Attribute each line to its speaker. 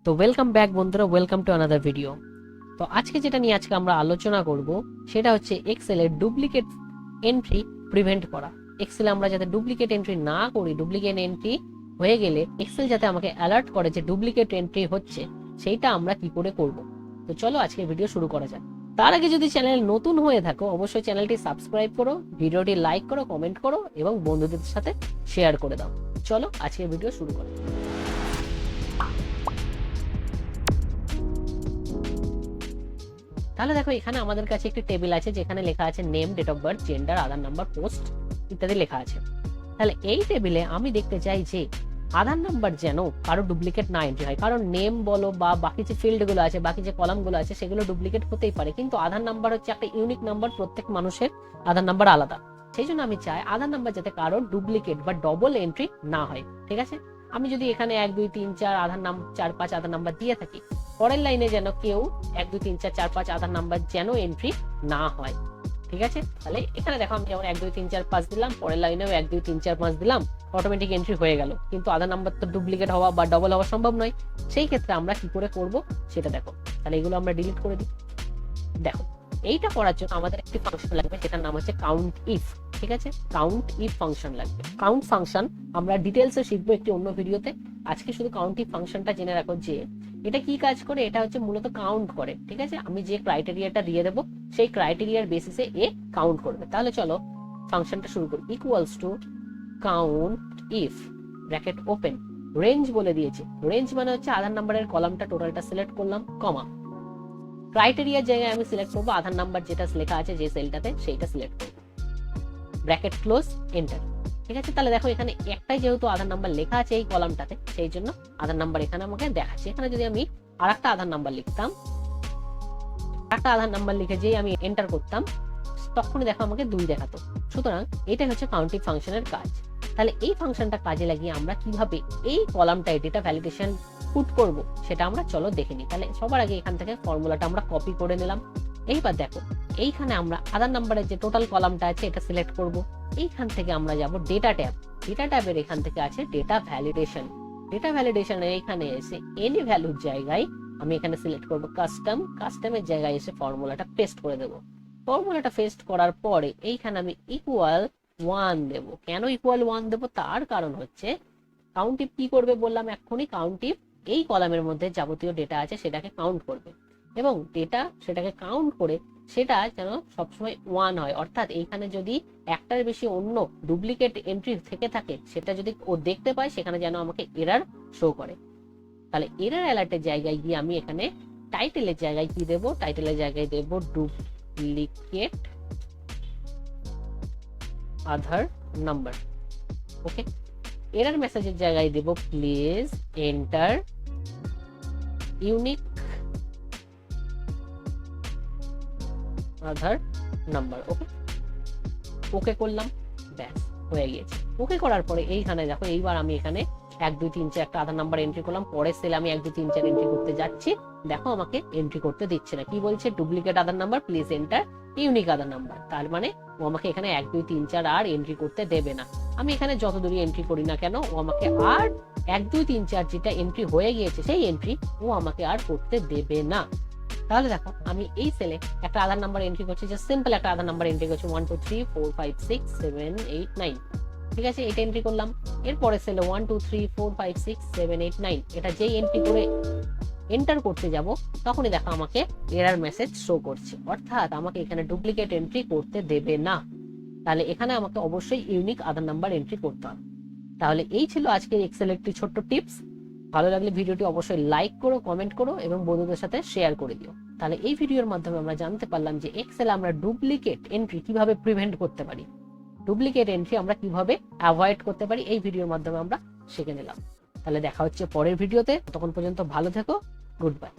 Speaker 1: তো welcome back বন্ধুরা, welcome to another video. তো আজকে যেটা নিয়ে আজকে আমরা আলোচনা করব সেটা হচ্ছে এক্সেলের ডুপ্লিকেট এন্ট্রি প্রিভেন্ট করা। এক্সেলে আমরা যাতে ডুপ্লিকেট এন্ট্রি না করি, ডুপ্লিকেট এন্ট্রি হয়ে গেলে এক্সেল যাতে আমাকে অ্যালার্ট করে যে ডুপ্লিকেট এন্ট্রি হচ্ছে, সেইটা আমরা কি করে করব। তো চলো আজকে ভিডিও শুরু করা যাক। তার আগে যদি চ্যানেল নতুন হয়ে থাকো অবশ্যই চ্যানেলটি সাবস্ক্রাইব করো, ভিডিওটি লাইক করো, কমেন্ট করো এবং বন্ধুদের সাথে শেয়ার করে দাও। চলো আজকে ভিডিও শুরু করা যাক। তাহলে দেখো এখানে আমাদের কাছে একটি টেবিল আছে যেখানে লেখা আছে name, date of birth, gender, Aadhaar number, post ইত্যাদি লেখা আছে। তাহলে এই টেবিলে আমি দেখতে চাই যে আধার নাম্বার যেন কারো ডুপ্লিকেট না এন্ট্রি হয়, কারণ নেম বলো বা বাকি যে ফিল্ড গুলো আছে, বাকি যে কলাম গুলো আছে সেগুলো ডুপ্লিকেট হতেই পারে, কিন্তু আধার নাম্বার হচ্ছে একটা ইউনিক নাম্বার, প্রত্যেক মানুষের আধার নাম্বার আলাদা। সেই জন্য আমি চাই আধার নাম্বার যাতে কারো ডুপ্লিকেট বা ডবল এন্ট্রি না হয়। ঠিক আছে, আমি যদি এখানে 1 2 3 4 আধার নাম্বার 4 5 আধার নাম্বার দিয়ে থাকি, পরের লাইনে যেন কেউ 1 2 3 4 4 5 আধার নাম্বার যেন এন্ট্রি না হয়। ঠিক আছে, তাহলে এখানে দেখো আমি যেমন 1 2 3 4 5 দিলাম, পরের লাইনেও 1 2 3 4 5 দিলাম, অটোমেটিক এন্ট্রি হয়ে গেল, কিন্তু আধার নাম্বার তো ডুপ্লিকেট হওয়া বা ডবল হওয়া সম্ভব নয়। সেই ক্ষেত্রে আমরা কি করে করব সেটা দেখো। তাহলে এগুলো আমরা ডিলিট করে দিই। দেখো এইটা করার জন্য আমাদের একটি ফাংশন লাগবে যেটার নাম হচ্ছে কাউন্ট ইফ। ঠিক আছে, কাউন্ট ইফ ফাংশন লাগবে। কাউন্ট ফাংশন আমরা ডিটেলসে শিখবো একটি অন্য ভিডিওতে। আজকে শুধু কাউন্ট ইফ ফাংশনটা জেনে রাখো যে এটা কি কাজ করে। এটা হচ্ছে মূলত কাউন্ট করে। ঠিক আছে, আমি যে ক্রাইটেরিয়াটা দিয়ে দেবো সেই ক্রাইটেরিয়ার বেসিসে এ কাউন্ট করবে। তাহলে চলো ফাংশনটা শুরু করি। Equals to count if bracket open, range বলে দিয়েছে। রেঞ্জ মানে হচ্ছে আধার নাম্বারের কলামটা টোটালটা সিলেক্ট করলাম, কমা, ক্রাইটেরিয়ার জায়গায় আমি সিলেক্ট করবো আধার নাম্বার যেটা লেখা আছে যে সেলটাতে সেইটা সিলেক্ট করবো, ব্র্যাকেট ক্লোজ, এন্টার। ঠিক আছে, তাহলে দেখো এখানে একটাই যেহেতু আধার নাম্বার লেখা আছে এই কলামটাতে, সেই জন্য আধার নাম্বার এখানে আমাকে দেখাচ্ছে। এখানে যদি আমি আরেকটা আধার নাম্বার লিখতাম, একটা আধার নাম্বার লিখে যেই আমি এন্টার করতাম, তখনই দেখো আমাকে 2 দেখাতো। সুতরাং এটাই হচ্ছে কাউন্টিং ফাংশনের কাজ। তাহলে এই ফাংশনটা কাজে লাগিয়ে আমরা কিভাবে এই কলামটায় ডেটা ভ্যালিডেশন পুট করব সেটা আমরা চলো দেখে নিই। তাহলে সবার আগে এখান থেকে ফর্মুলাটা আমরা কপি করে নিলাম। এইবার দেখো এইখানে আমরা আধার নাম্বারের যে টোটাল কলামটা আছে এটা সিলেক্ট করব। এইখান থেকে আমরা যাব ডেটা ট্যাব। ডেটা ট্যাবের এখান থেকে আছে ডেটা ভ্যালিডেশন। ডেটা ভ্যালিডেশনের এখানে এসে এনি ভ্যালুর জায়গায় আমি এখানে সিলেক্ট করব কাস্টম। কাস্টমের জায়গায় এসে ফর্মুলাটা পেস্ট করে দেব। ফর্মুলাটা পেস্ট করার পরে এইখানে আমি ইকুয়াল 1 দেব। কেন ইকুয়াল 1 দেব? তার কারণ হচ্ছে কাউন্ট ইফ কি করবে বললাম এক্ষুনি, কাউন্ট ইফ এই কলামের মধ্যে যাবতীয় ডেটা আছে সেটাকে কাউন্ট করবে, এবং ডেটা সেটাকে কাউন্ট করে সেটা যেন সবসময় 1 হয়। অর্থাৎ এইখানে যদি একটার বেশি অন্য ডুপ্লিকেট এন্ট্রি থেকে থাকে সেটা যদি ও দেখতে পায় সেখানে যেন আমাকে এরর শো করে। তাহলে এরর অ্যালার্টের জায়গায় গিয়ে আমি এখানে টাইটেলের জায়গায় কি দেব? টাইটেলের জায়গায় দেব duplicate Aadhaar number. Okay, error মেসেজের জায়গায় দেব please enter unique Aadhaar number. Okay, okay করলাম, ব্যাস হয়ে গিয়েছে। ওকে করার পরে এইখানে দেখো এইবার আমি এখানে 1 2 3 4 একটা আধার নাম্বার এন্ট্রি করলাম, পরের সেলে আমি 1 2 3 4 এন্ট্রি করতে যাচ্ছি, দেখো আমাকে এন্ট্রি করতে দিচ্ছে না। কি বলছে? Duplicate Aadhaar number, please enter unique Aadhaar number. তার মানে ও আমাকে এখানে 1 2 3 4 আর এন্ট্রি করতে দেবে না। আমি এখানে যত দূরই এন্ট্রি করি না কেন ও আমাকে আর 1 2 3 4 যেটা এন্ট্রি হয়ে গিয়েছে সেই এন্ট্রি ও আমাকে আর করতে দেবে না। তাহলে দেখো আমি এই সেলে একটা আধার নাম্বার এন্ট্রি করছি, জাস্ট সিম্পল একটা আধার নাম্বার এন্ট্রি করছি 1 2 3 4 5 6 7 8 9। ঠিক আছে, এটা এন্ট্রি করলাম। এরপরে সেলে 1 2 3 4 5 6 7 8 9 এটা যেই এন্ট্রি করে এন্টার করতে যাব তখনই দেখো আমাকে এরর মেসেজ শো করছে, অর্থাৎ আমাকে এখানে ডুপ্লিকেট এন্ট্রি করতে দেবে না। তাহলে এখানে আমাকে অবশ্যই ইউনিক আধার নাম্বার এন্ট্রি করতে হবে। তাহলে এই ছিল আজকের এক্সেল একটি ছোট্ট টিপস। ভালো লাগলে ভিডিওটি অবশ্যই লাইক করো, কমেন্ট করো এবং বন্ধুদের সাথে শেয়ার করে দিও। তাহলে এই ভিডিওর মাধ্যমে আমরা জানতে পারলাম যে এক্সেল আমরা ডুপ্লিকেট এন্ট্রি কিভাবে প্রিভেন্ট করতে পারি, ডুপ্লিকেট এন্ট্রি আমরা কিভাবে অ্যাভয়েড করতে পারি, এই ভিডিওর মাধ্যমে আমরা শিখে নিলাম। তাহলে দেখা হচ্ছে পরের ভিডিওতে, তখন পর্যন্ত ভালো থেকো, গুড বাই।